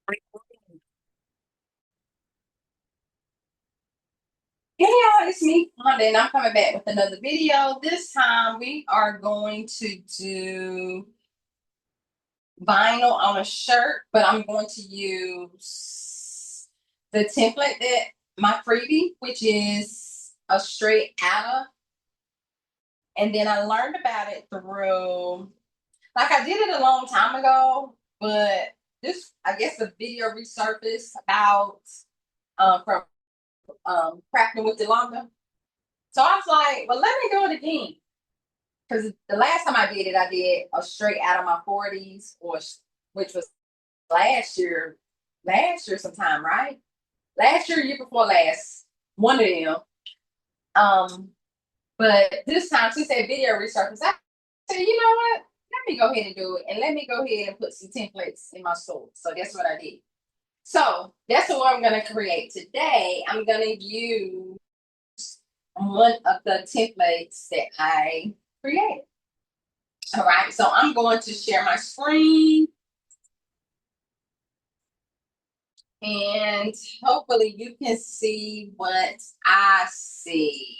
Hey y'all, it's me, Honda, and I'm coming back with another video. This time we are going to do vinyl on a shirt, but I'm going to use the template that my freebie, which is a straight Outta. And then I learned about it through, like I did it a long time ago, but this, I guess the video resurfaced about from crafting with Yolanda. So I was like, well, let me do it again. Because the last time I did it, I did a straight out of my 40s, which was last year sometime, right? Last year, year before last, one of them. Um, but this time, since that video resurfaced, I said, you know what? Let me go ahead and do it, and let me go ahead and put some templates in my store. So that's what I did. So that's what I'm going to create today. I'm going to use one of the templates that I created. All right, so I'm going to share my screen and hopefully you can see what I see.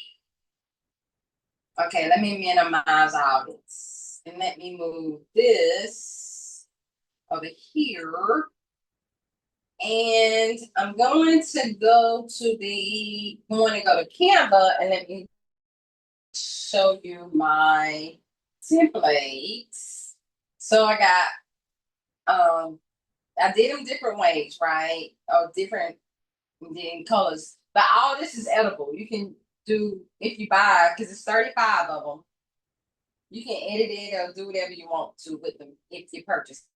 Okay, let me minimize all this and let me move this over here. And I'm going to go to Canva and let me show you my templates. So I did them different ways, right? Or different colors. But all this is edible. You can do, if you buy, because it's 35 of them, you can edit it or do whatever you want to with them if you purchase them.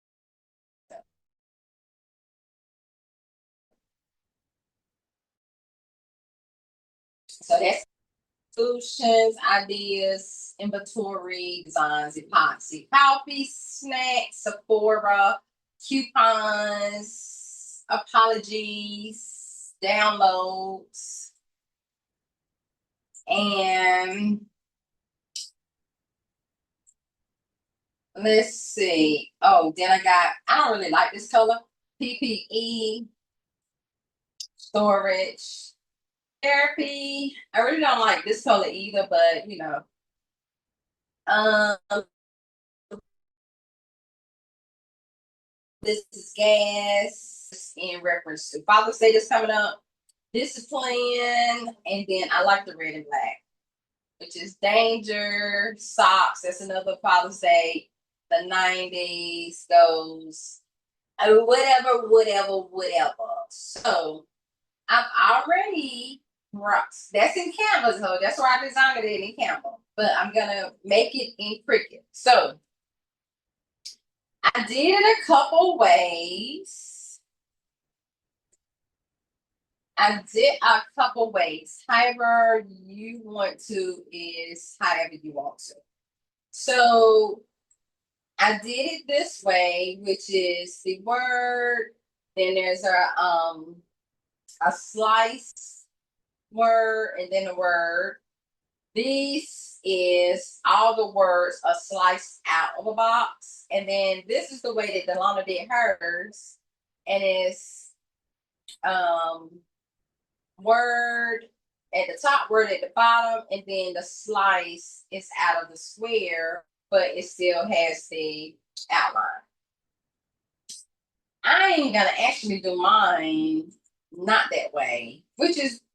So that's solutions, ideas, inventory, designs, epoxy, coffee, snacks, Sephora, coupons, apologies, downloads, and let's see. Oh, then I don't really like this color. PPE, storage, therapy. I really don't like this color either, but you know. Um, this is gas in reference to Father's Day that's coming up. Discipline, and then I like the red and black, which is danger, socks. That's another Father's Day. The 90s goes whatever. So I've already that's in Canva, so that's where I designed it in Canva. But I'm gonna make it in Cricut. So I did it a couple ways. However you want to is however you want to. So I did it this way, which is the word. Then there's a slice word, and then a word. This is all the words are sliced out of a box. And then this is the way that Delana did hers. And it's word at the top, word at the bottom, and then the slice is out of the square, but it still has the outline. I ain't gonna actually do mine not that way,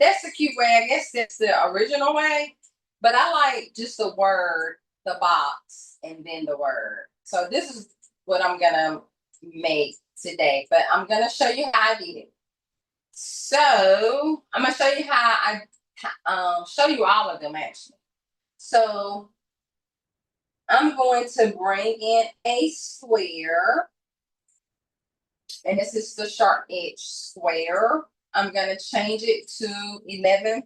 that's the cute way. I guess that's the original way. But I like just the word, the box, and then the word. So this is what I'm gonna make today. But I'm gonna show you how I did it. So I'm gonna show you how I show you all of them actually. So I'm going to bring in a square. And this is the sharp edge square. I'm going to change it to 11,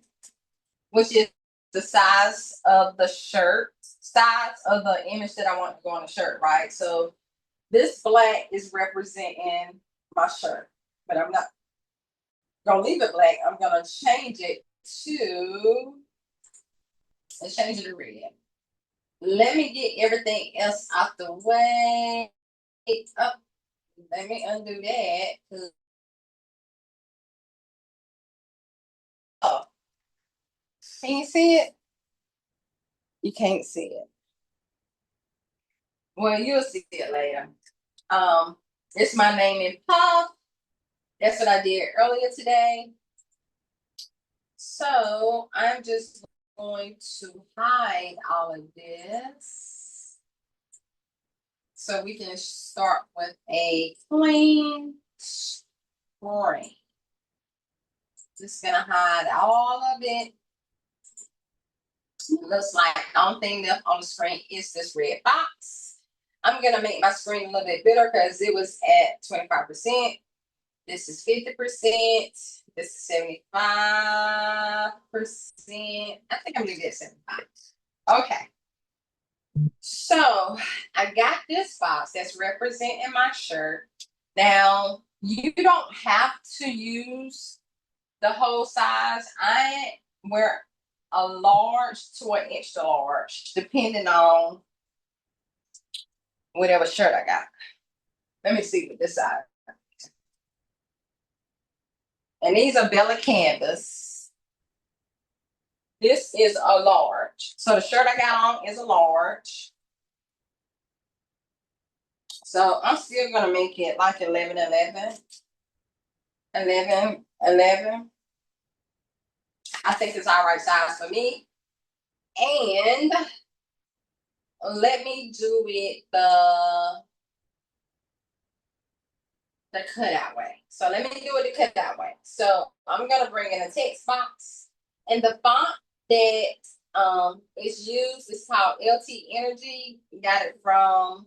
which is the size of the shirt, size of the image that I want to go on the shirt, right? So this black is representing my shirt, but I'm not going to leave it black. I'm going to change it to red. Let me get everything else out the way. Let me undo that. Can you see it? You can't see it. Well, you'll see it later. It's my name in puff. That's what I did earlier today. So I'm just going to hide all of this so we can start with a clean screen. Just gonna hide all of it. It looks like the only thing left on the screen is this red box. I'm gonna make my screen a little bit bigger because it was at 25%. This is 50%. This is 75%. I think I'm gonna leave it at 75. Okay. So I got this box that's representing my shirt. Now, you don't have to use the whole size. I wear a large to an extra large, depending on whatever shirt I got. Let me see what this size. And these are Bella canvas. This is a large. So the shirt I got on is a large. So I'm still gonna make it like 11, 11. 11, 11. I think it's all right size for me. And let me do it the cutout way. So let me do it the cutout way. So I'm gonna bring in a text box, and the font that is used is called LT Energy. Got it from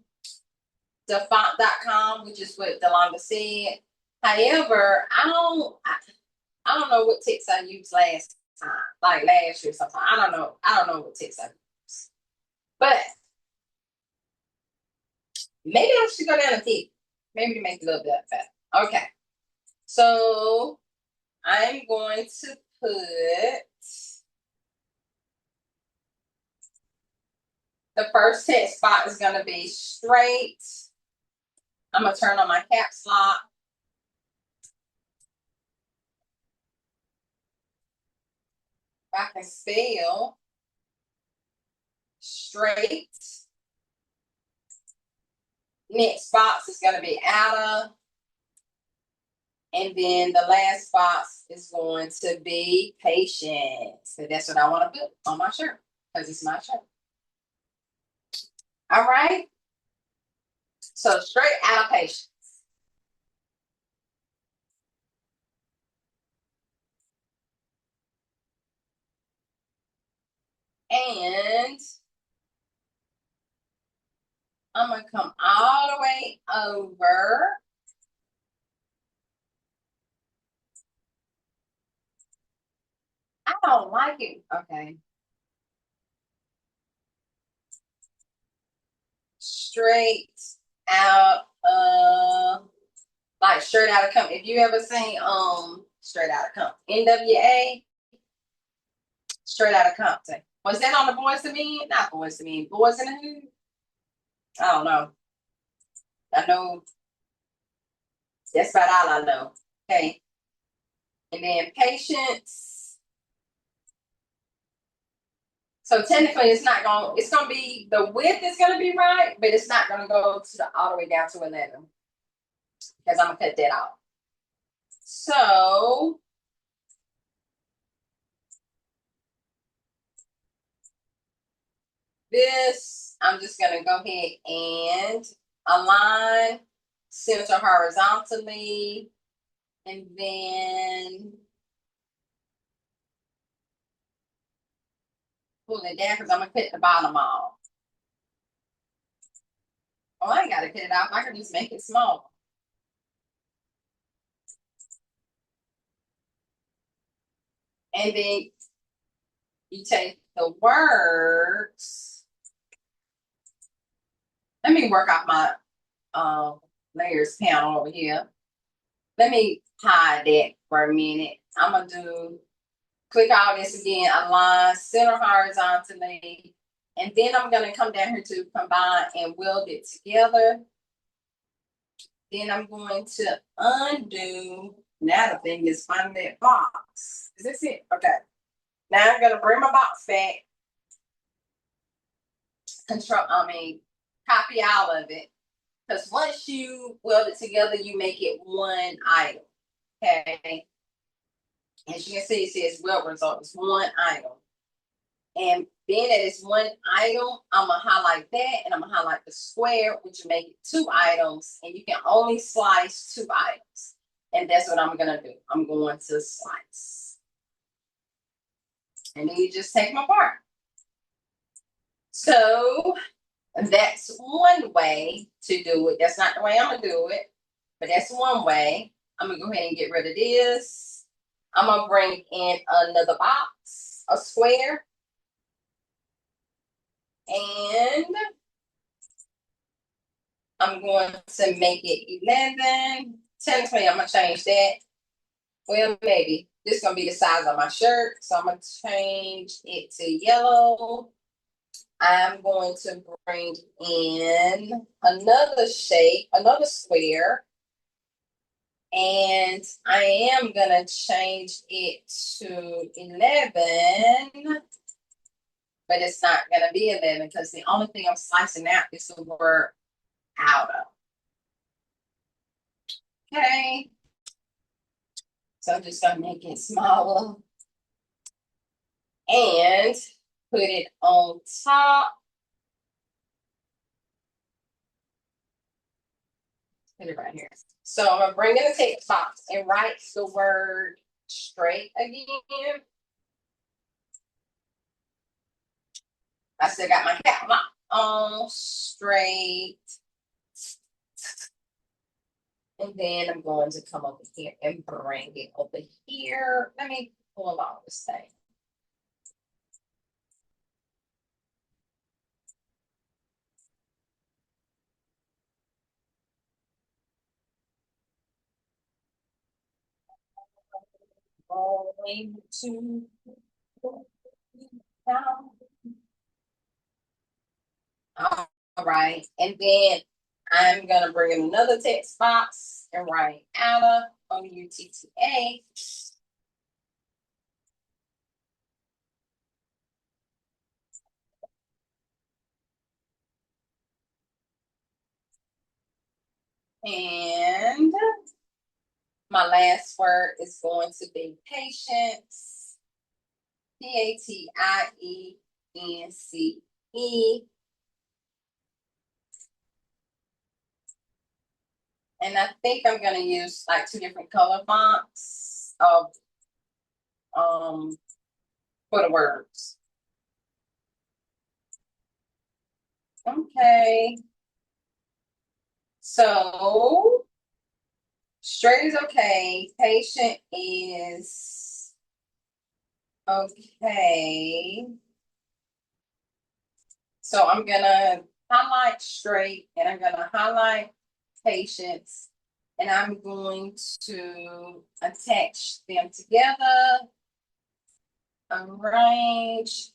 thefont.com, which is what Delonda said. However, I don't know what text I used last time, like last year sometime. I don't know what text I used. But maybe I should go down a tip. Maybe to make it a little bit better. Okay. So I'm going to put the first text spot is going to be straight. I'm going to turn on my caps lock. I can spell straight. Next box is going to be Outta. And then the last box is going to be patient. So that's what I want to put on my shirt because it's my shirt. All right. So straight out of patience. And I'm going to come all the way over. I don't like it. Okay. Straight out of, like straight out of company. If you ever seen straight out of company, NWA, straight out of company. Was that on the Boys to Men? Not Boys to Men, Boys in the Hood. I don't know. I know that's about all I know. Okay. And then patience. So technically it's not going, it's going to be, the width is going to be right, but it's not going to go to the all the way down to 11 because I'm going to cut that off. So this, I'm just going to go ahead and align, center horizontally, and then pull it down because I'm going to cut the bottom off. Oh, I ain't got to cut it off. I can just make it small. And then you take the words. Let me work off my layers panel over here. Let me hide that for a minute. I'm going to click all this again, align, center horizontally, and then I'm going to come down here to combine and weld it together. Then I'm going to undo. Now the thing is finding that box. Is this it? Okay. Now I'm gonna bring my box back. Copy all of it. Because once you weld it together, you make it one item. Okay. As you can see, it says weld result. It's one item. And being that it's one item, I'm going to highlight that and I'm going to highlight the square, which will make it two items. And you can only slice two items. And that's what I'm going to do. I'm going to slice. And then you just take them apart. So that's one way to do it. That's not the way I'm going to do it, but that's one way. I'm going to go ahead and get rid of this. I'm going to bring in another box, a square. And I'm going to make it 11. Technically, I'm going to change that. Well, maybe. This is going to be the size of my shirt. So I'm going to change it to yellow. I'm going to bring in another shape, another square. And I am going to change it to 11. But it's not going to be 11 because the only thing I'm slicing out is the word Outta. Okay. So I'm just going to make it smaller. And put it on top. Put it right here. So I'm going to bring in the text box and write the word straight again. I still got my cap on straight. And then I'm going to come over here and bring it over here. Let me pull all this thing. Going to down. All right, and then I'm gonna bring in another text box and write Outta, O-U-T-T-A. And my last word is going to be patience. P-A-T-I-E-N-C-E. And I think I'm gonna use like two different color fonts of for the words. Okay. So straight is okay. Patient is okay. So I'm gonna highlight straight and I'm gonna highlight patience and I'm going to attach them together, arrange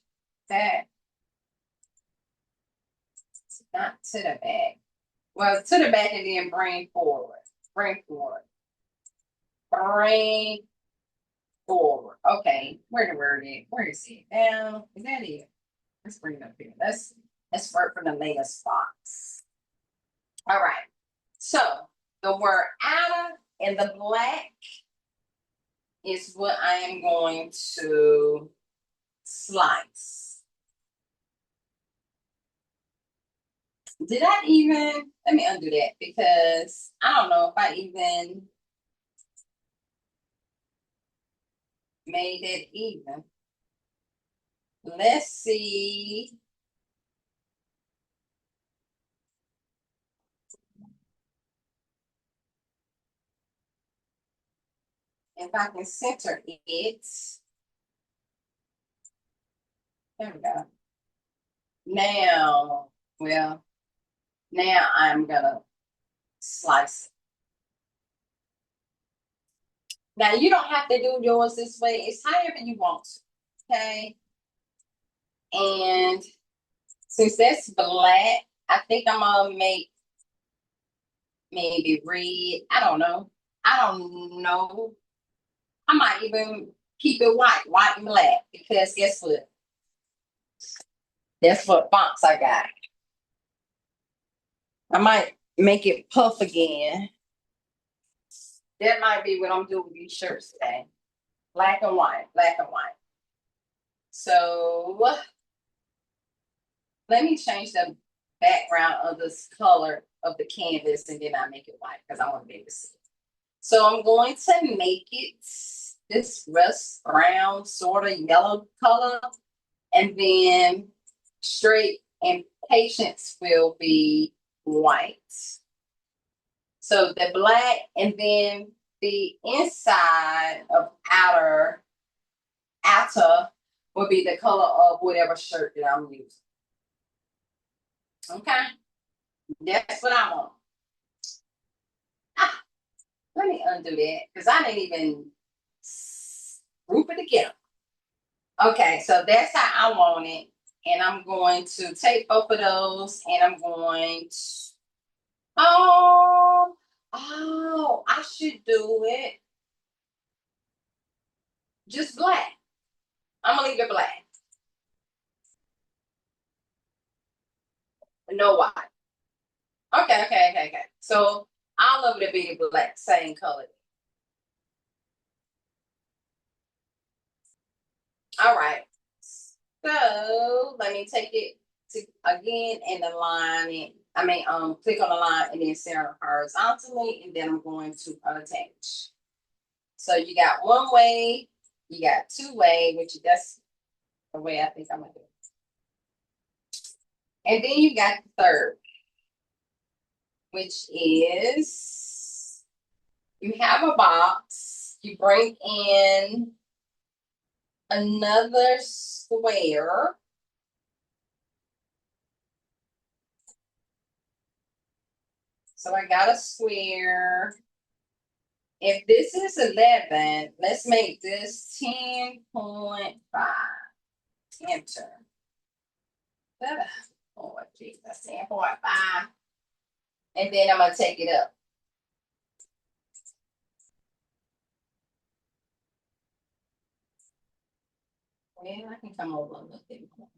that, not to the back. Well, to the back and then bring forward. Bring forward. Bring forward. Okay, where the word is? Where is it? Now, is that it? Let's bring it up here. Let's work from the latest box. All right. So the word Outta in the black is what I am going to slice. Did I even, let me undo that because I don't know if I even made it even. Let's see. If I can center it. There we go. Now, well, now I'm gonna slice it. Now you don't have to do yours this way. It's however you want to, okay? And since that's black, I think I'm gonna make maybe red. I don't know. I might even keep it white and black, because guess what? That's what fonts I got. I might make it puff again. That might be what I'm doing with these shirts today. Black and white, black and white. So let me change the background of this color of the canvas, and then I make it white because I want to be able to see it. So I'm going to make it this rust brown sort of yellow color, and then straight and patience will be white. So the black, and then the inside of Outta will be the color of whatever shirt that I'm using. Okay, that's what I want. Let me undo that because I didn't even group it together. Okay, so that's how I want it. And I'm going to take both of those, and I'm going to, oh, I should do it just black. I'm gonna leave it black. No white. Okay. So all of it be the black, same color. All right. So let me take it to again and align it. Click on the line and then center horizontally, and then I'm going to attach. So you got one way, you got two way, which that's the way I think I'm gonna do it. And then you got the third, which is you have a box, you bring in another square. So I got a square. If this is 11, let's make this 10.5. Enter. Oh, geez, that's 10.5. And then I'm going to take it up. Well, I can come over a little bit more.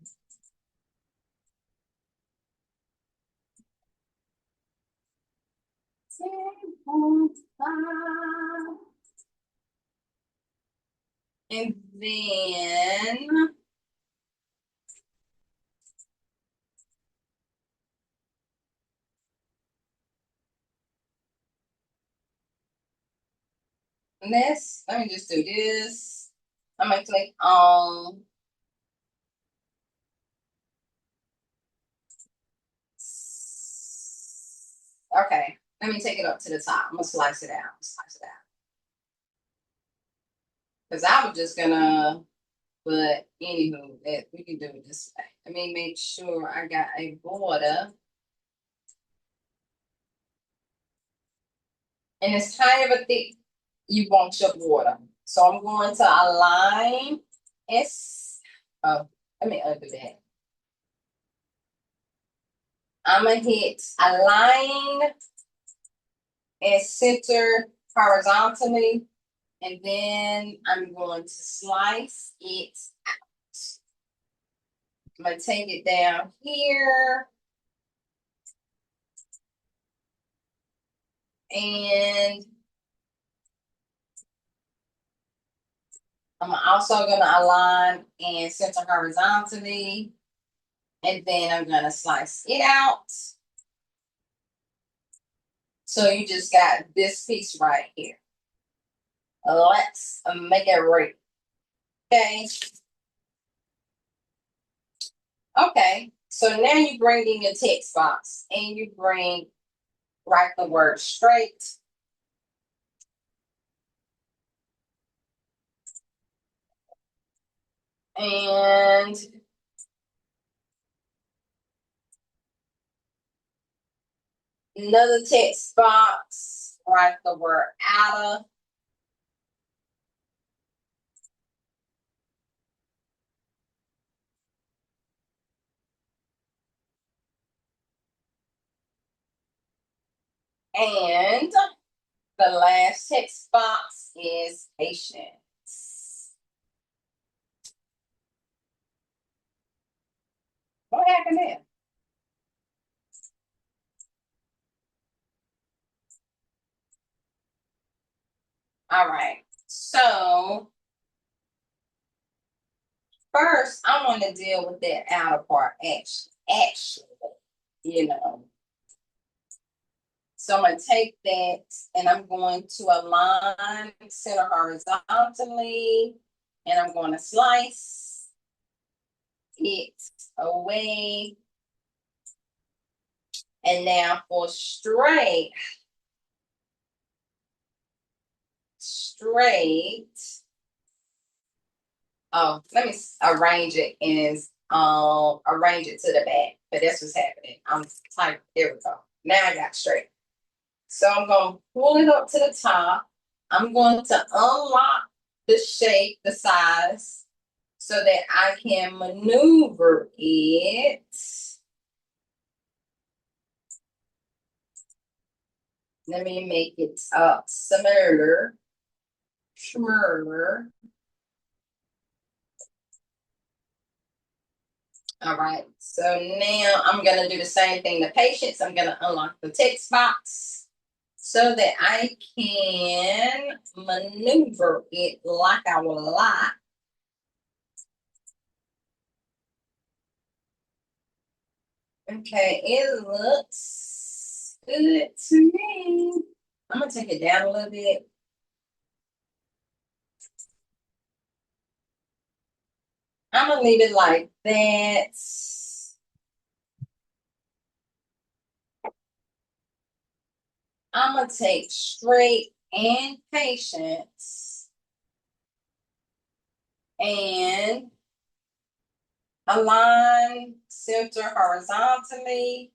And then let me just do this. I'm going to click on okay. Let me take it up to the top. I'm going to slice it out. Because I was just going to, but anywho, we can do it this way. Let me make sure I got a border. And it's kind of a thick, you want your border. So I'm going to align let me undo that. I'm going to hit align and center horizontally. And then I'm going to slice it out. I'm going to take it down here. And I'm also going to align and center horizontally. And then I'm going to slice it out. So you just got this piece right here. Let's make it right. Okay. Okay. So now you bring in your text box and you write the word straight. And another text box, write the word Outta. And the last text box is patience. What happened there? All right. So first, I want to deal with that outer part actually, you know. So I'm going to take that and I'm going to align center horizontally, and I'm going to slice it away. And now for straight, oh, let me arrange it arrange it to the back. But that's what's happening. I'm typing. There we go. Now I got straight. So I'm going to pull it up to the top. I'm going to unlock the shape, the size, so that I can maneuver it. Let me make it smaller. All right, so now I'm going to do the same thing to patience. I'm going to unlock the text box so that I can maneuver it like I would like. Okay, it looks good to me. I'm going to take it down a little bit. I'm going to leave it like that. I'm going to take straight and patience and align center horizontally.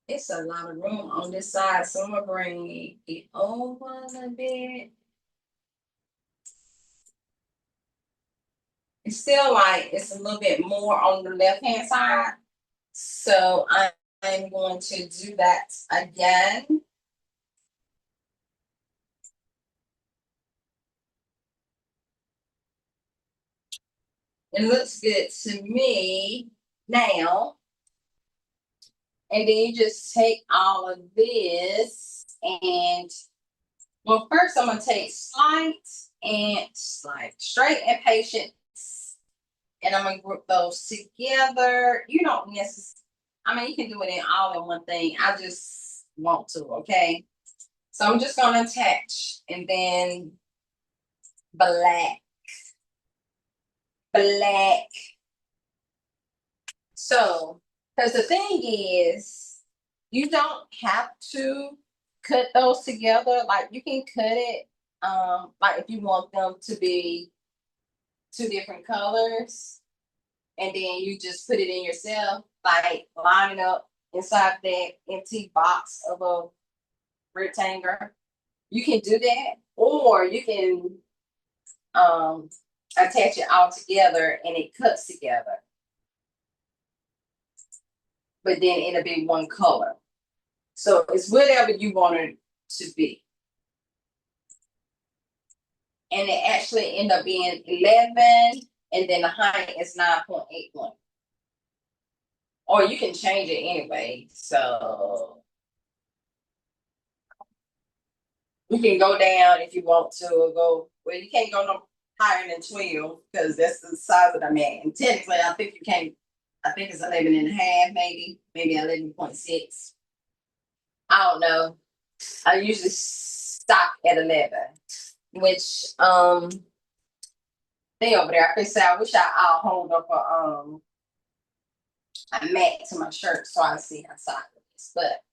It's a lot of room on this side, so I'm going to bring it over a little bit. It's still like it's a little bit more on the left-hand side. So I'm going to do that again. It looks good to me now. And then you just take all of this and, well, first I'm going to take straight and patience. And I'm going to group those together. You don't necessarily, I mean, you can do it in all in one thing. I just want to, okay? So I'm just going to attach and then black. So, because the thing is, you don't have to cut those together. Like you can cut it, like if you want them to be two different colors, and then you just put it in yourself, like line it up inside that empty box of a rectangle. You can do that, or you can attach it all together and it cuts together. But then it'll be one color. So it's whatever you want it to be. And it actually ended up being 11, and then the height is 9.81. Or you can change it anyway. So you can go down if you want to, or go, well, you can't go no higher than 12 because that's the size that I'm at. And technically, I think you can't, I think it's 11 and a half, maybe 11.6. I don't know. I usually stop at 11, which thing over there. I can say I wish I'll hold up a mat to my shirt so I see outside of this. But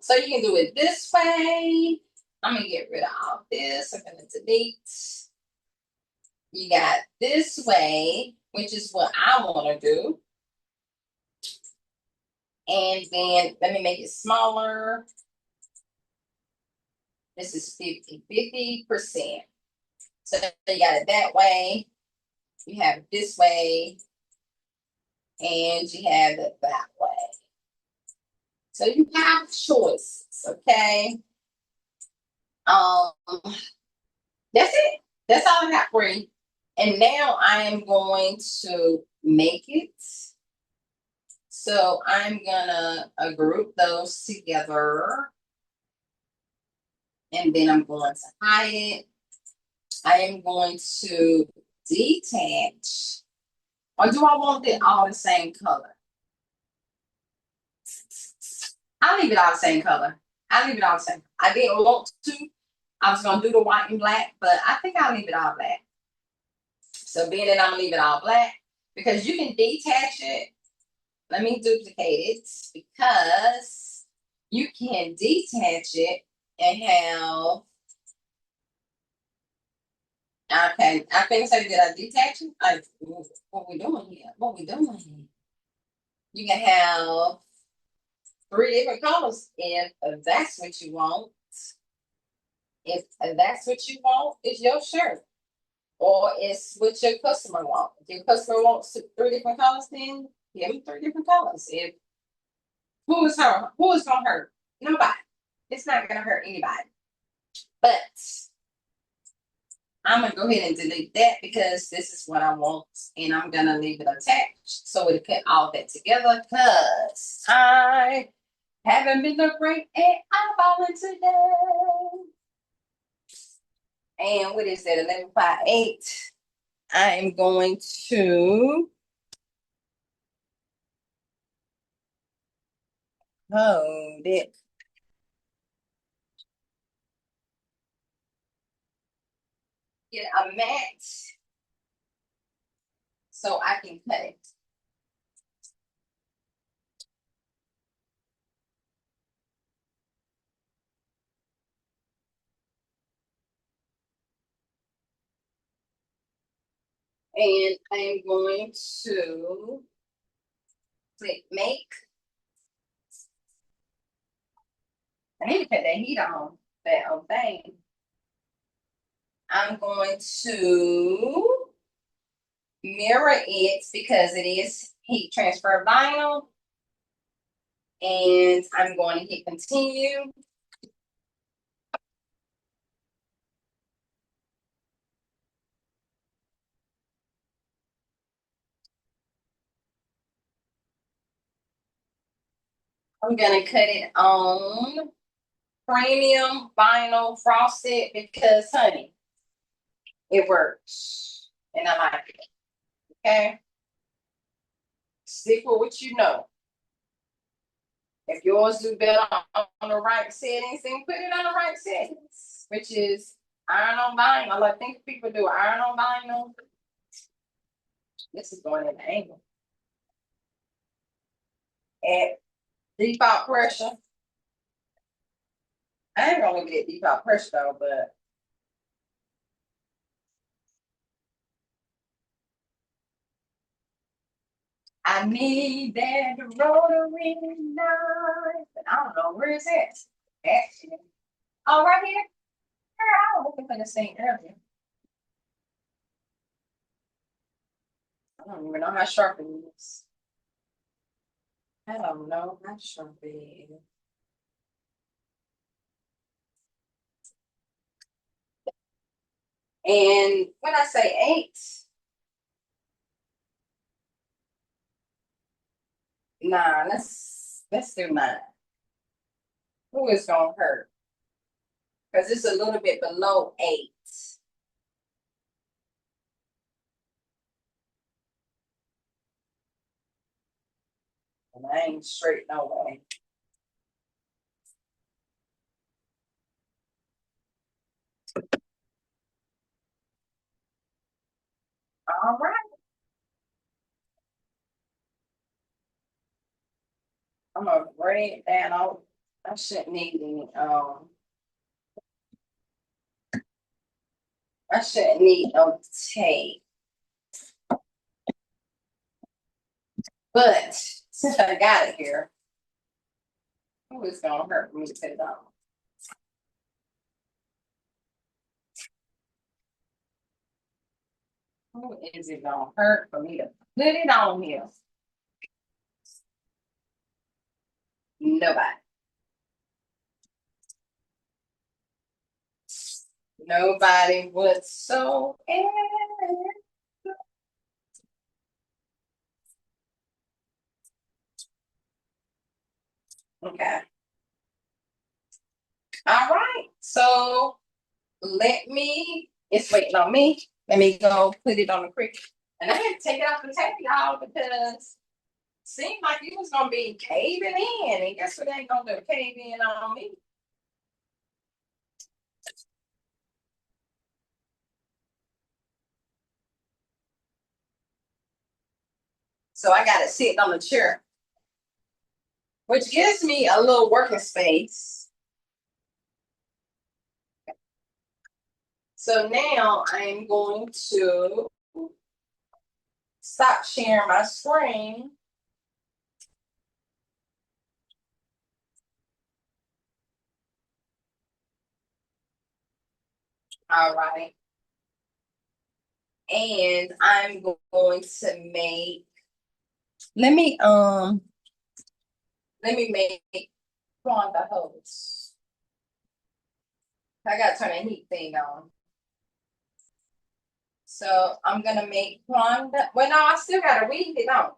so you can do it this way. I'm gonna get rid of all this. I'm gonna delete. You got this way, which is what I want to do. And then let me make it smaller. This is 50%. So you got it that way. You have it this way. And you have it that way. So you have choices, okay? That's it. That's all I got for you. And now I am going to make it. So I'm gonna group those together. And then I'm going to hide it. I am going to detach. Or do I want it all the same color? I'll leave it all the same color. I'll leave it all the same. I didn't want to. I was gonna do the white and black, but I think I'll leave it all black. So being that I'm gonna leave it all black, because you can detach it. Let me duplicate it because you can detach it and have. Okay, I think so. Did I detach it? What we doing here? What we doing here? You can have 3 different colors if that's what you want. If that's what you want, it's your shirt. Or it's what your customer wants. If your customer wants 3 different colors, then give them 3 different colors. If who is her? Who is gonna hurt? Nobody. It's not gonna hurt anybody. But I'm gonna go ahead and delete that because this is what I want, and I'm gonna leave it attached so it'll put all that together. Cause I haven't been a great at eyeballing today. And what is that? 1158. I am going to hold it. Get a mat so I can cut it. And I'm going to click make. I need to put that heat on that thing. I'm going to mirror it because it is heat transfer vinyl. And I'm going to hit continue. I'm going to cut it on premium vinyl frosted because, honey, it works. And I like it. Okay? Stick with what you know. If yours do better on the right settings, then put it on the right settings, which is iron on vinyl. I think people do iron on vinyl. This is going in the angle. At default pressure. I ain't gonna get default pressure though, but I need that rotary knife. I don't know where is it. Actually, oh, right here. I was looking for this thing earlier. I don't even know how sharp it is. I don't know how sharp it is. And when I say 8, nah, let's do 9. Who is gonna hurt? Because it's a little bit below 8. And I ain't straight no way. All right. I'm gonna bring it down. I shouldn't need any I shouldn't need no tape. But since I got it here, who is gonna hurt me to put it on? Who is it gonna hurt for me to put it on here? Nobody. Nobody whatsoever. Okay. All right. So it's waiting on me. Let me go put it on the Cricut. And I had to take it off the table, y'all, because it seemed like it was gonna be caving in. And guess what, they ain't gonna do? Cave in on me. So I got it sitting on the chair, which gives me a little working space. So now I'm going to stop sharing my screen. All right. And I'm going to make, let me make on the hose. I gotta turn the heat thing on. So I'm gonna make Quanda. Well, no, I still gotta weed it on.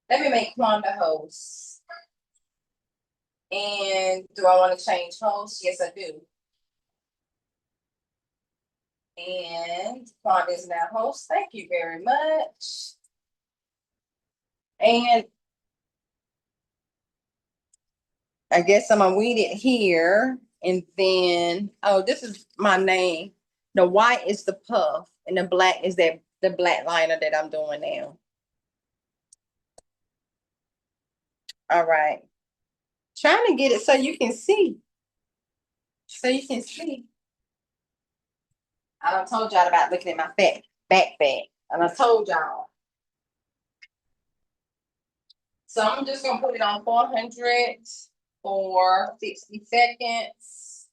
Let me make Quanda hose. And do I want to change host? Yes, I do. And Quanda is now host. Thank you very much. And I guess I'm gonna weed it here. And then, oh, this is my name. The white is the puff, and the black is the black liner that I'm doing now. All right. Trying to get it so you can see. So you can see. I done told y'all about looking at my backpack. And I told y'all. So I'm just gonna put it on 400 for 60 seconds.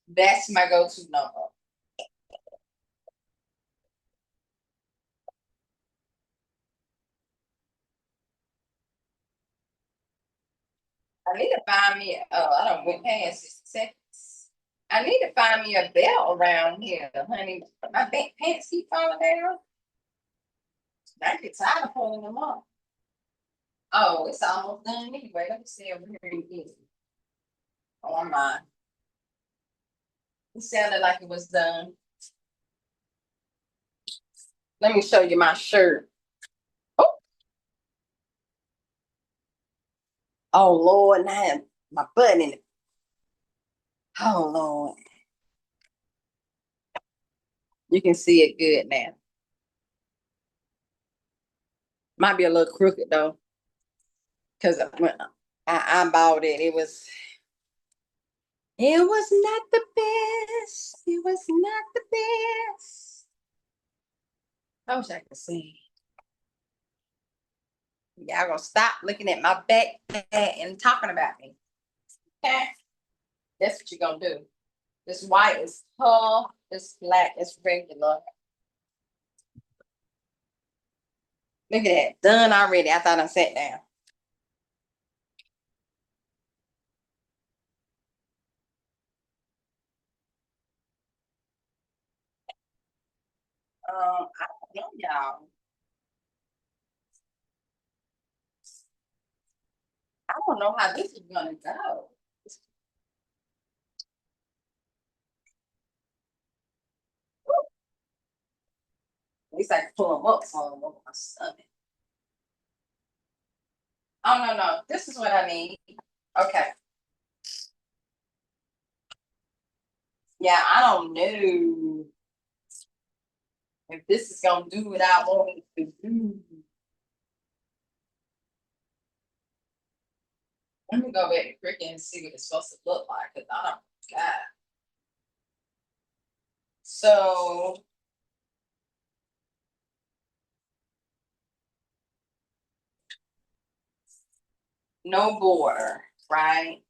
That's my go-to number. I need to find me, I don't went past 60 seconds. I need to find me a belt around here, honey. My back pants keep falling down. I get tired of pulling them up. Oh, it's almost done anyway. Let me see over here again. Oh, I'm not. It sounded like it was done. Let me show you my shirt. Oh, oh Lord, now my butt in it. Oh Lord. You can see it good now. Might be a little crooked though. Because when I bought it, it was not the best. It was not the best. I wish I could see. Y'all gonna stop looking at my back and talking about me. Okay? That's what you're gonna do. This white is tall, this black is regular. Look at that. Done already. I thought I sat down. I don't know, y'all. I don't know how this is gonna go. At least I can pull them up for my stomach. Oh no, this is what I need. Okay. Yeah, I don't know if this is gonna do what I want it to do. Let me go back to Cricut and see what it's supposed to look like, because I don't got. So no border, right?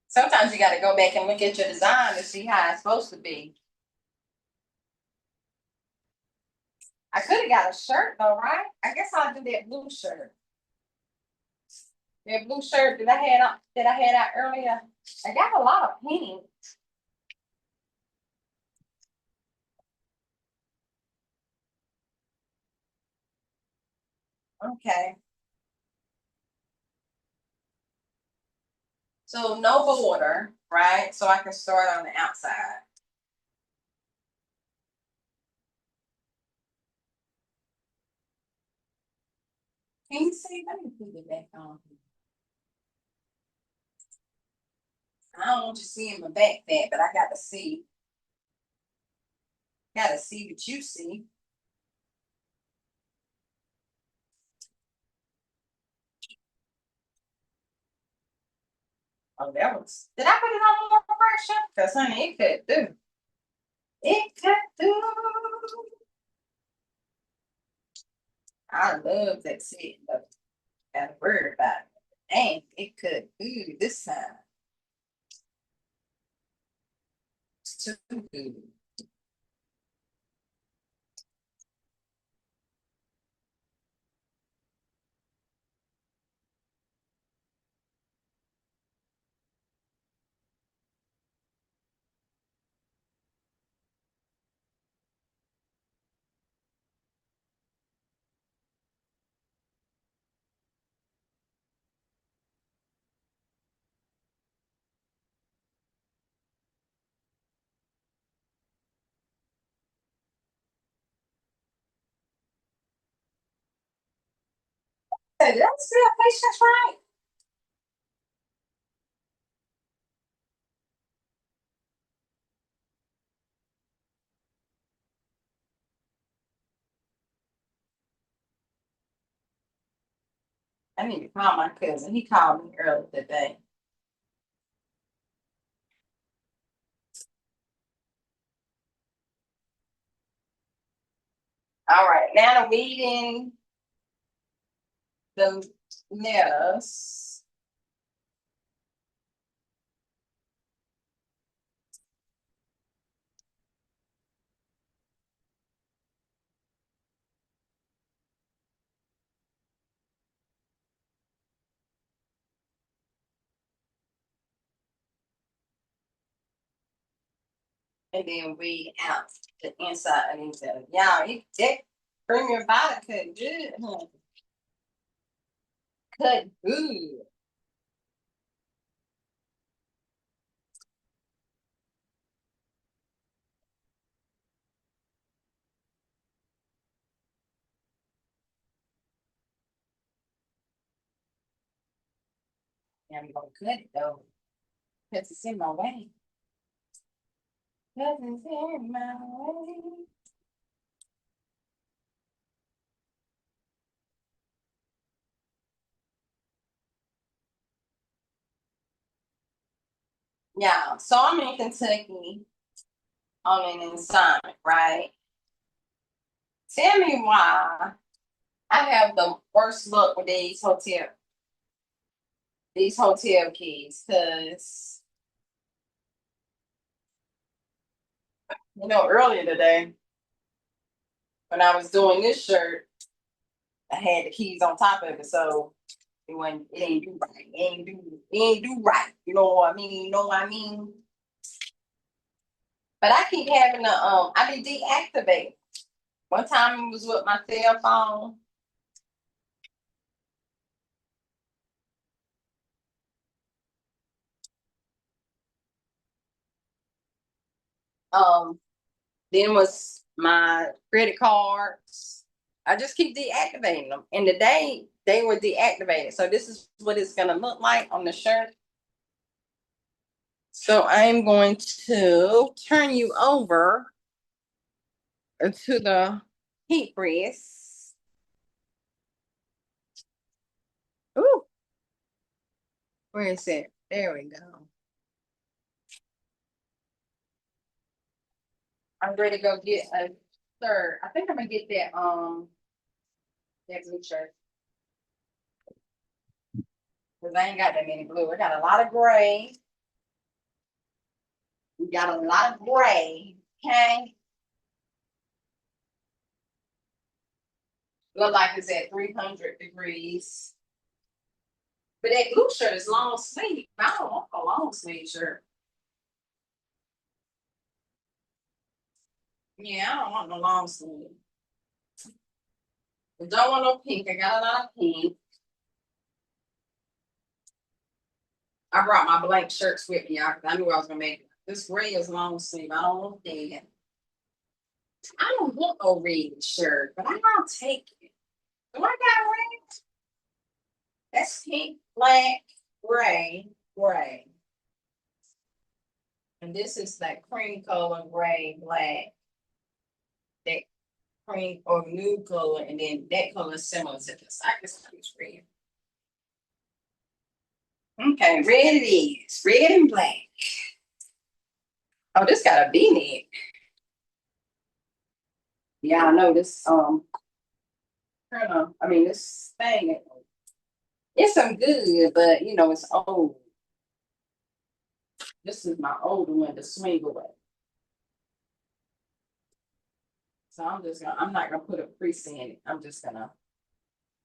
Sometimes you got to go back and look at your design to see how it's supposed to be. I could have got a shirt though, right? I guess I'll do that blue shirt. That blue shirt that I had out earlier. I got a lot of pink. Okay. So no border, right? So I can start on the outside. Can you see? Let me put it back on. I don't want you seeing my back fat, but I gotta see. Gotta see what you see. Oh, that was. Did I put it on more pressure? Because honey, it could do. It could do. I love that sitting, but gotta worry about it. Dang, it could do this time. It's too good. Hey, did I spell patience right? I need to call my cousin. He called me earlier today. All right, now the weeding the lettuce. And then weed out the inside of these lettuce. Y'all, that premium body cut good, huh? Cut good. Yeah, I'm gonna cut it though. Because it's in my way. Because it's in my way. Yeah, so I'm in Kentucky on an assignment, right? Tell me why I have the worst luck with these hotel keys, because earlier today when I was doing this shirt, I had the keys on top of it, so it ain't do right. It ain't do right. You know what I mean? You know what I mean? But I keep having I be deactivate. One time it was with my cell phone. Um, then was my credit cards. I just keep deactivating them. And today they were deactivated. So this is what it's gonna look like on the shirt. So I'm going to turn you over to the heat press. Ooh, where is it? There we go. I'm ready to go get a third. I think I'm gonna get that blue shirt. Because I ain't got that many blue. I got a lot of gray. We got a lot of gray. Okay. Look like it's at 300 degrees. But that blue shirt is long sleeve. I don't want a long sleeve shirt. Yeah, I don't want no long sleeve. I don't want no pink. I got a lot of pink. I brought my blank shirts with me, y'all, because I knew I was gonna make it. This gray is long sleeve. I don't want that. I don't want no red shirt, but I'll take it. Do I got red? That's pink, black, gray, gray. And this is that cream color, gray, black. That cream or nude color, and then that color is similar to this. I guess it's red. Okay, red it is. Red and black. Oh, this got a V-neck. Yeah, I know this this thing, it's some good, but you know, it's old. This is my older one, the swing away. So I'm not gonna put a crease in it. I'm just gonna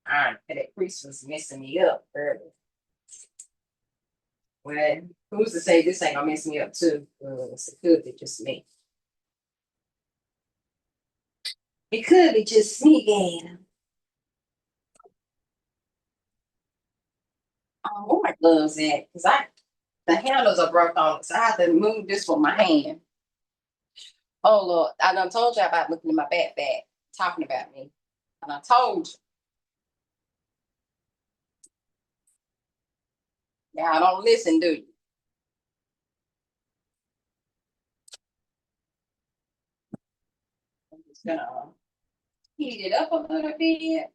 iron it. That crease was messing me up earlier. Well, who's to say this ain't gonna mess me up too? It could be just me. It could be just me again. Where my gloves at? Because the handles are broke on it, so I have to move this with my hand. Oh Lord, I done told you about looking in my backpack, talking about me. And I told you. Yeah, I don't listen, do you? I'm just gonna heat it up a little bit.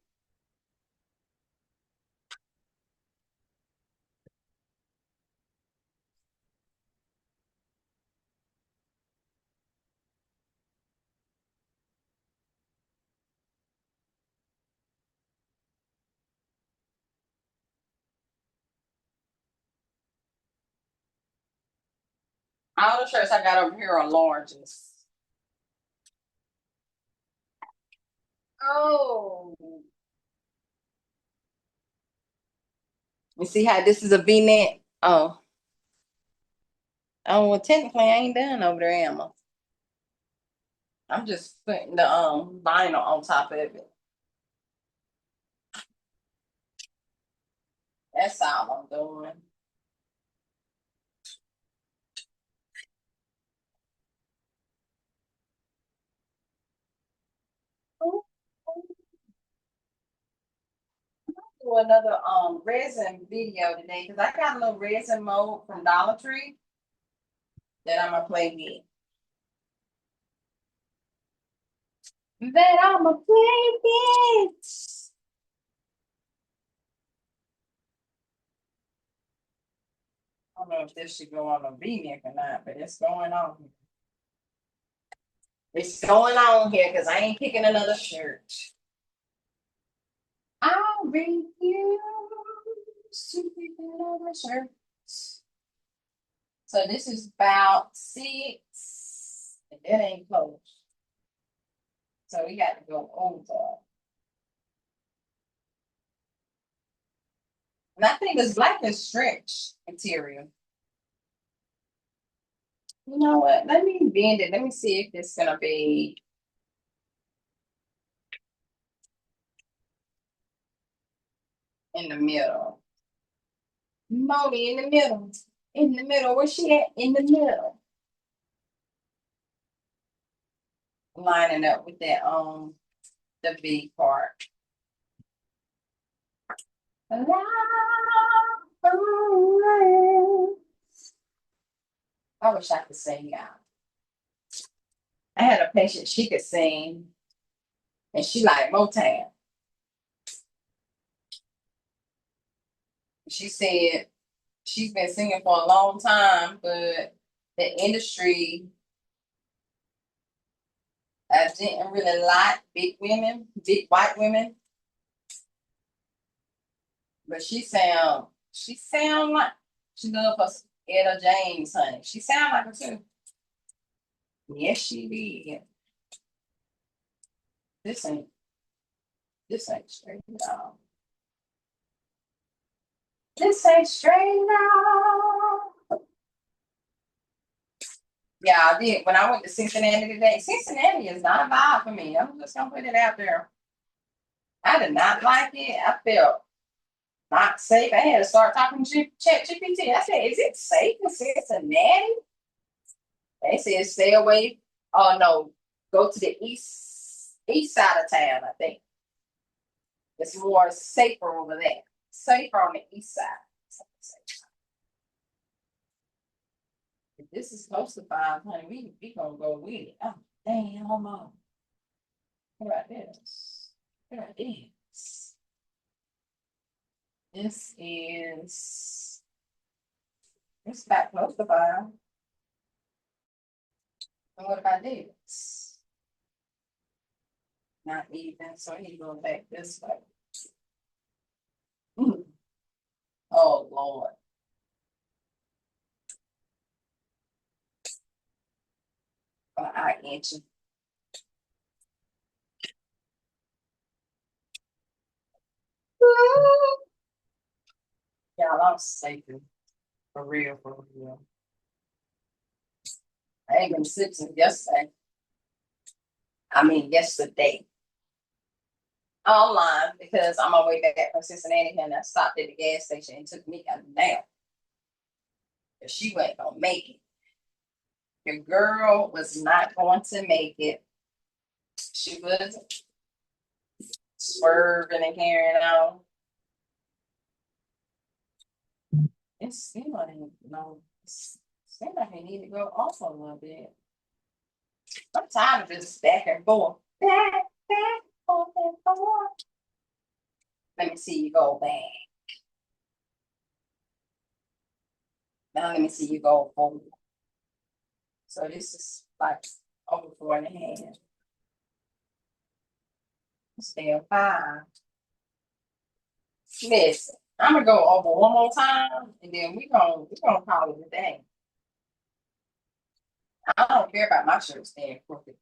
All the shirts I got over here are larges. Oh. You see how this is a V-neck? Oh. Oh, well, technically I ain't done over there, am I? I'm just putting the vinyl on top of it. That's all I'm doing. Do another resin video today because I got a little resin mold from Dollar Tree that I'm gonna play with. That I'm gonna play with. I don't know if this should go on a V-neck or not, but it's going on. It's going on here because I ain't picking another shirt. I'll refuse to pick another shirt. So this is about 6, and that ain't close. So we got to go over. And I think this black is stretch material. You know what? Let me bend it. Let me see if it's gonna be in the middle. Moni in the middle. In the middle. Where's she at? In the middle. Lining up with that the B part. I wish I could sing out. I had a patient, she could sing, and she like Motown. She said she's been singing for a long time, but the industry didn't really like big women, big white women. But she sound like she love her Etta James, honey. She sound like her too. Yes, she did. This ain't straight now. This ain't straight now. Yeah, I did. When I went to Cincinnati today, Cincinnati is not a vibe for me. I'm just gonna put it out there. I did not like it. I felt not safe. I had to start talking to ChatGPT. I said, is it safe in Cincinnati? They said stay away. Oh no, go to the east side of town, I think. It's more safer over there. Safer on the east side. If this is close to 500, we gonna go with it. Oh, damn, hold on. What about this? What about this? This is, it's about close to 5. And what about this? Not even, so he goes back this way. Oh, Lord. I inch. Y'all, I'm safe. For real, for real. I ain't been sick since yesterday. I mean, yesterday. Online, because I'm on my way back from Cincinnati and I stopped at the gas station and took me a nap. She wasn't gonna make it. Your girl was not going to make it. She was swerving and carrying on. It seemed like, seemed like I need to go off a little bit. I'm tired of just back and forth. Back, forth, and forth. Let me see you go back. Now let me see you go forward. So this is like over 4.5. Stay on 5. Listen, I'm gonna go over one more time, and then we gonna call it a day. I don't care about my shirt staying crooked.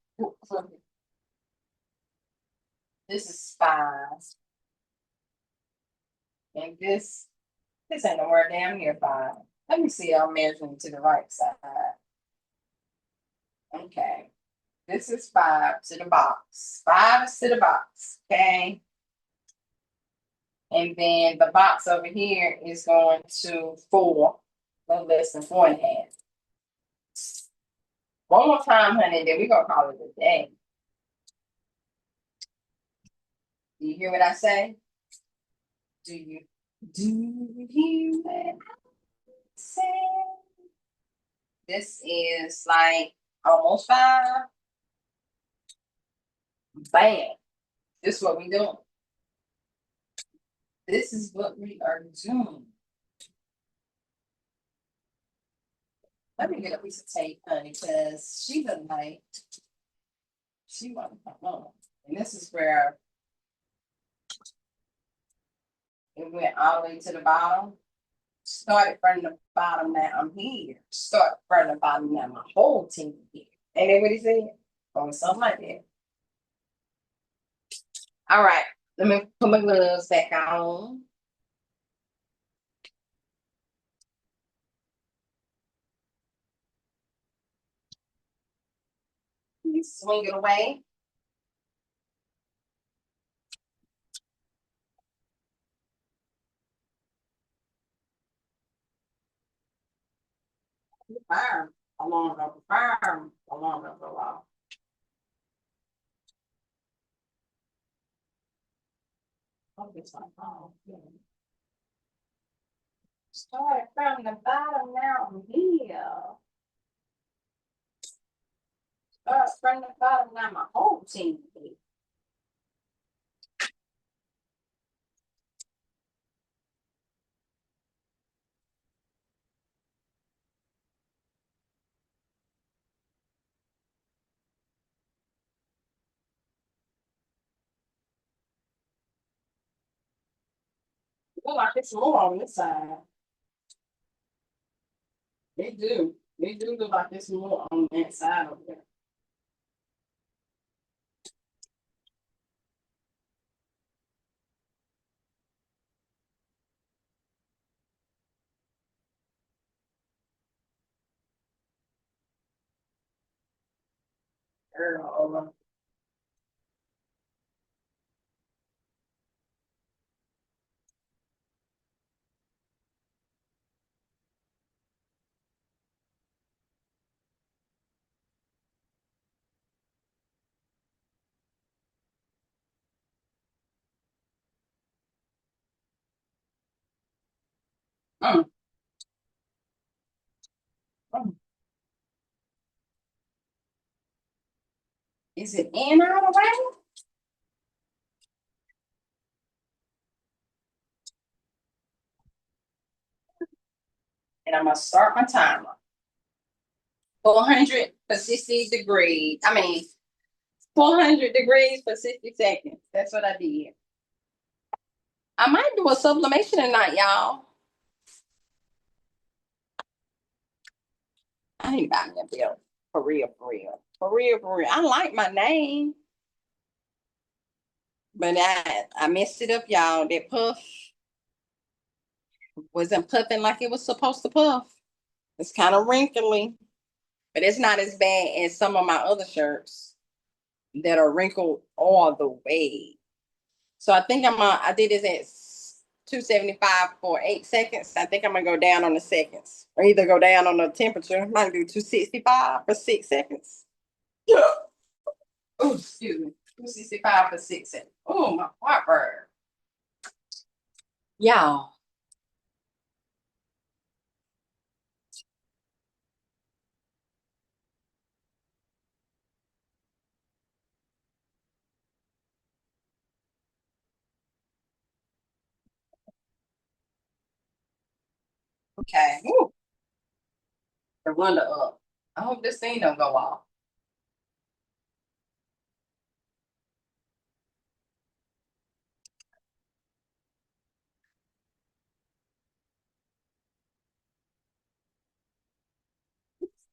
This is 5, and this ain't nowhere down here 5. Let me see. I'm measuring to the right side. Okay, this is 5 to the box. 5 is to the box. Okay. And then the box over here is going to 4, a little less than 4.5. One more time, honey, then we're gonna call it a day. Do you hear what I say? Do you hear what I say? This is like almost 5. Bam. This is what we doing. This is what we are doing. Let me get a piece of tape, honey, because she doesn't like, she won't come on. And this is where it went all the way to the bottom. Started from the bottom, now I'm here. Start from the bottom, now my whole team here. Ain't that what he said? Or something like that. All right, let me put my gloves back on. You swing it away. Fire along the fire along the wall. Oh, this one. Oh, yeah. Start from the bottom, now I'm here. Start from the bottom, now my whole team here. Look like it's more on this side. They do. They do look like it's more on that side over there. Girl. Mm. Mm. Is it in all the way? And I'm gonna start my timer. 400 for 60 degrees. 400 degrees for 60 seconds. That's what I did. I might do a sublimation tonight, y'all. I ain't buying that bill. For real, for real. For real, for real. I like my name. But I messed it up, y'all. That puff wasn't puffing like it was supposed to puff. It's kind of wrinkly, but it's not as bad as some of my other shirts that are wrinkled all the way. So I did this at 275 for 8 seconds. I think I'm gonna go down on the seconds, or either go down on the temperature. I might do 265 for 6 seconds. Yeah. Oh, excuse me. 265 for 6 seconds. Oh, my heartburn. Y'all. Okay. Woo. The window up. I hope this thing don't go off.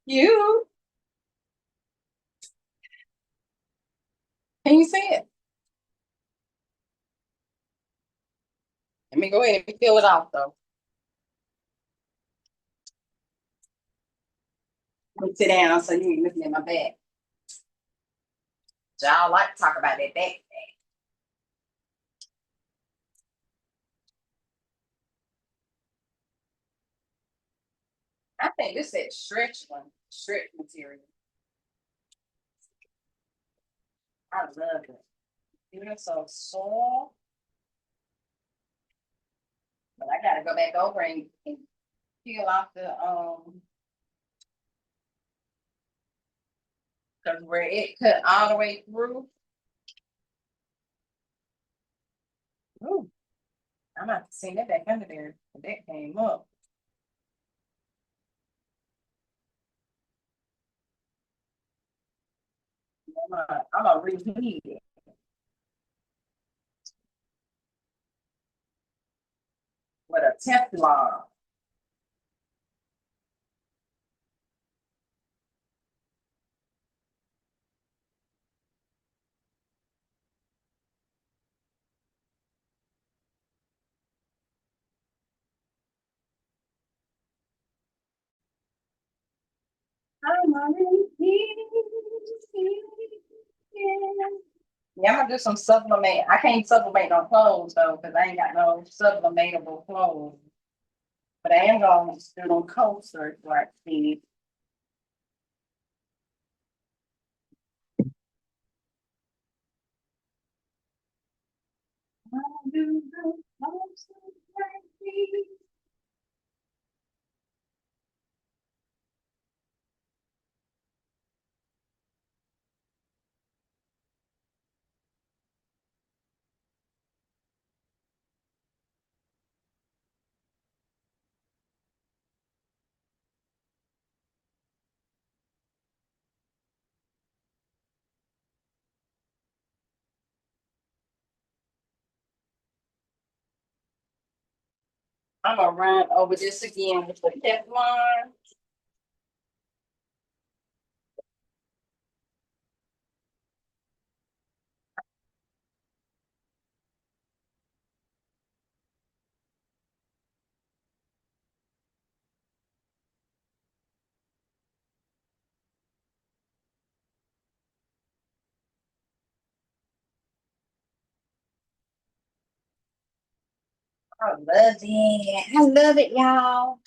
You. Can you see it? Let me go ahead and fill it off though. Let me sit down so you can look at my back. Y'all like to talk about that back. I think this is stretch material. I love it. Even so soft. But I gotta go back over and peel off the because where it cut all the way through. Ooh, I'm not seeing that back under there. That came up. I'm gonna reheat it with a Teflon. I'm gonna reheat it. Yeah, I'm gonna do some sublimate. I can't sublimate no clothes though, because I ain't got no sublimatable clothes. But I am gonna do them coasters like these. I'm gonna run over this again with the Teflon. I love it. I love it, y'all.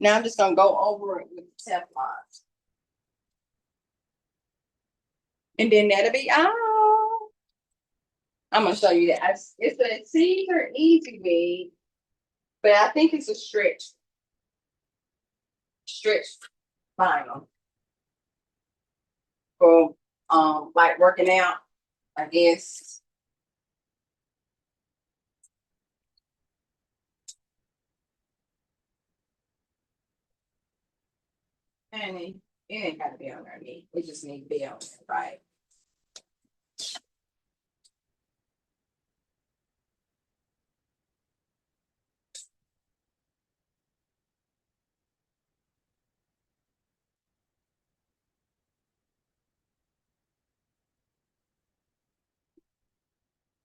Now I'm just gonna go over it with the Teflon. And then that'll be all. I'm gonna show you that. It's a Caesar Easy Way, but I think it's a stretch vinyl for like working out, I guess. And it ain't gotta be on there, me. It just need to be on there, right?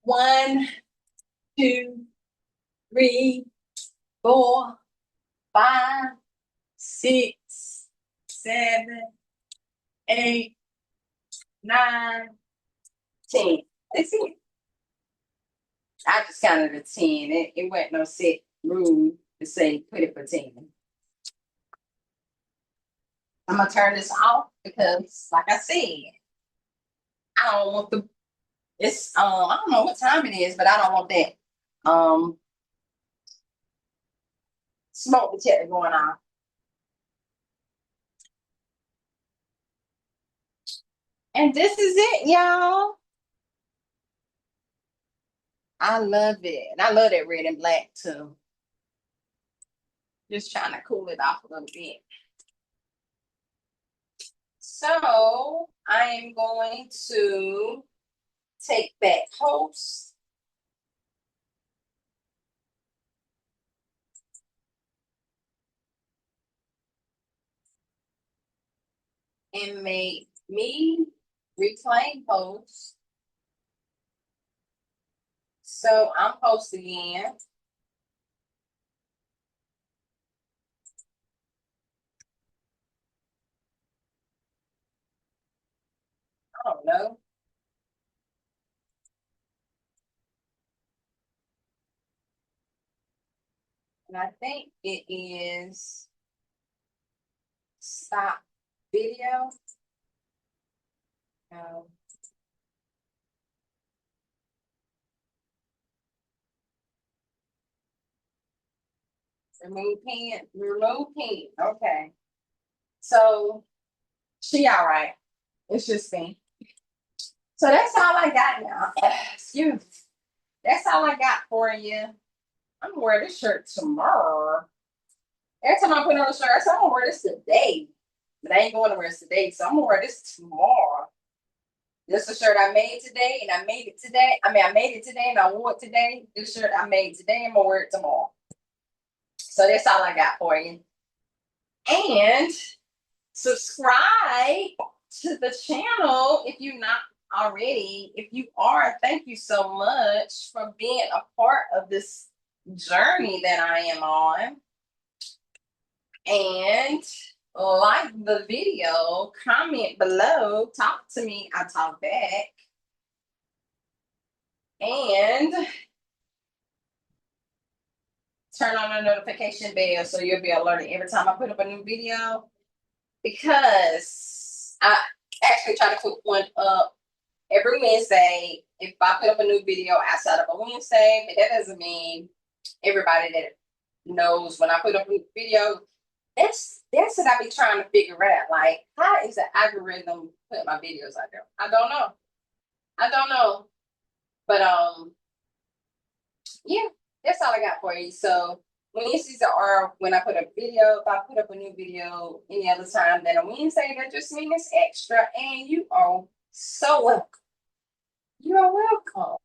One, two, three, four, five, six, seven, eight, nine, 10. That's it. I just counted a 10. It wasn't no set rule to say put it for 10. I'm gonna turn this off because, like I said, I don't want the. It's I don't know what time it is, but I don't want that smoke detector going on. And this is it, y'all. I love it. And I love that red and black too. Just trying to cool it off a little bit. So I am going to take back host. And make me reclaim host. So I'm host again. I don't know. And I think it is stop video. No. Remove pen. Remove pen. Okay. So she all right. It's just me. So that's all I got now. Excuse me. That's all I got for you. I'm gonna wear this shirt tomorrow. Every time I put on a shirt, I say I'm gonna wear this today. But I ain't going to wear this today, so I'm gonna wear this tomorrow. This is a shirt I made today, and I made it today. I mean, I made it today, and I wore it today. This shirt I made today, and I'm gonna wear it tomorrow. So that's all I got for you. And subscribe to the channel if you're not already. If you are, thank you so much for being a part of this journey that I am on. And like the video, comment below, talk to me, I talk back. And turn on the notification bell so you'll be alerted every time I put up a new video. Because I actually try to put one up every Wednesday. If I put up a new video outside of a Wednesday, but that doesn't mean everybody that knows when I put up a new video. That's what I be trying to figure out. Like, how is the algorithm put my videos out there? I don't know. But yeah, that's all I got for you. So Wednesdays are when I put up a video. If I put up a new video any other time than a Wednesday, that just means it's extra. And you are so welcome. You are welcome.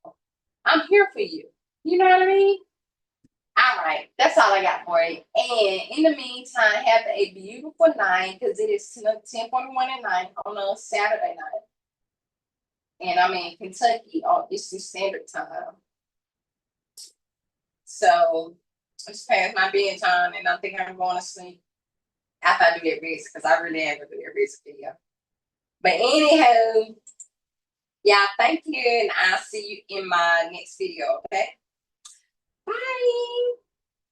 I'm here for you. You know what I mean? All right, that's all I got for you. And in the meantime, have a beautiful night because it is 10:41 at night on a Saturday night. And I'm in Kentucky on Eastern Standard Time. So it's past my bedtime, and I think I'm going to sleep after I do that rest because I really have to do that rest video. But anyhow, yeah, thank you, and I'll see you in my next video, okay? Bye.